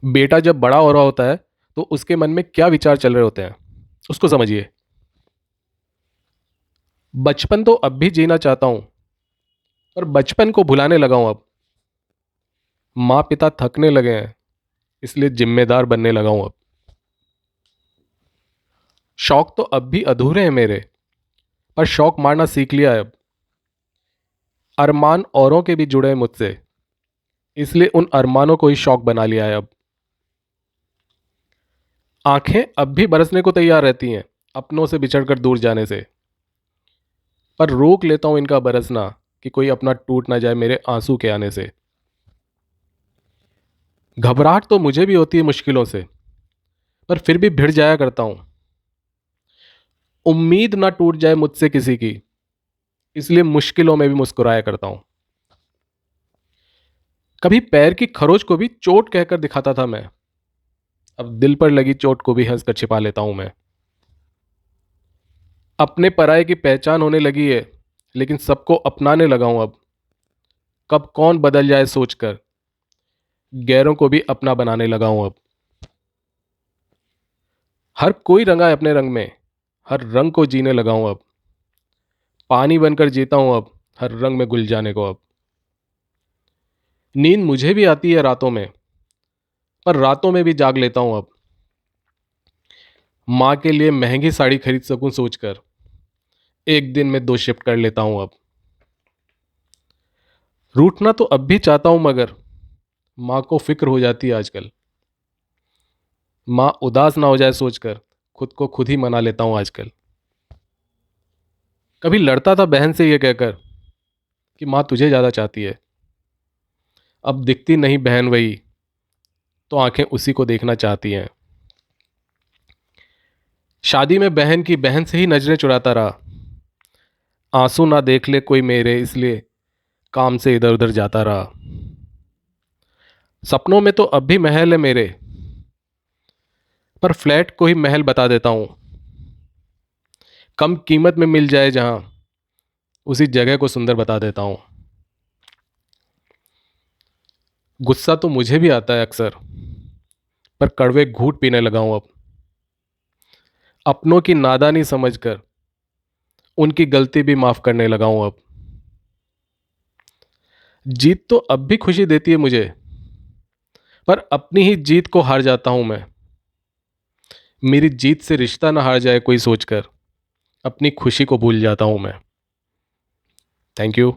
बेटा जब बड़ा हो रहा होता है तो उसके मन में क्या विचार चल रहे होते हैं, उसको समझिए। बचपन तो अब भी जीना चाहता हूं, पर बचपन को भुलाने लगा हूं अब। माँ पिता थकने लगे हैं, इसलिए जिम्मेदार बनने लगा हूं अब। शौक तो अब भी अधूरे हैं मेरे, पर शौक मारना सीख लिया है अब। अरमान औरों के भी जुड़े हैं मुझसे, इसलिए उन अरमानों को ही शौक बना लिया है अब। आंखें अब भी बरसने को तैयार रहती हैं अपनों से बिछड़कर दूर जाने से, पर रोक लेता हूं इनका बरसना कि कोई अपना टूट ना जाए मेरे आंसू के आने से। घबराहट तो मुझे भी होती है मुश्किलों से, पर फिर भी भिड़ जाया करता हूं। उम्मीद ना टूट जाए मुझसे किसी की, इसलिए मुश्किलों में भी मुस्कुराया करता हूं। कभी पैर की खरोच को भी चोट कहकर दिखाता था मैं, अब दिल पर लगी चोट को भी हंसकर छिपा लेता हूं मैं। अपने पराये की पहचान होने लगी है, लेकिन सबको अपनाने लगा हूं अब। कब कौन बदल जाए सोचकर गैरों को भी अपना बनाने लगा हूं अब। हर कोई रंगा है अपने रंग में, हर रंग को जीने लगा हूं अब। पानी बनकर जीता हूं अब, हर रंग में घुल जाने को अब। नींद मुझे भी आती है रातों में, पर रातों में भी जाग लेता हूं अब। माँ के लिए महंगी साड़ी खरीद सकूं सोचकर एक दिन में 2 शिफ्ट कर लेता हूं अब। रूठना तो अब भी चाहता हूं, मगर माँ को फिक्र हो जाती है आजकल। माँ उदास ना हो जाए सोचकर खुद को खुद ही मना लेता हूं आजकल। कभी लड़ता था बहन से ये कहकर कि माँ तुझे ज़्यादा चाहती है। अब दिखती नहीं बहन वही, तो आंखें उसी को देखना चाहती हैं। शादी में बहन की बहन से ही नजरें चुराता रहा, आंसू ना देख ले कोई मेरे, इसलिए काम से इधर उधर जाता रहा। सपनों में तो अब भी महल है मेरे, पर फ्लैट को ही महल बता देता हूं। कम कीमत में मिल जाए जहां, उसी जगह को सुंदर बता देता हूं। गुस्सा तो मुझे भी आता है अक्सर, पर कड़वे घूंट पीने लगा हूं अब। अपनों की नादानी समझकर उनकी गलती भी माफ करने लगा हूं अब। जीत तो अब भी खुशी देती है मुझे, पर अपनी ही जीत को हार जाता हूं मैं। मेरी जीत से रिश्ता ना हार जाए कोई सोचकर अपनी खुशी को भूल जाता हूं मैं। Thank you.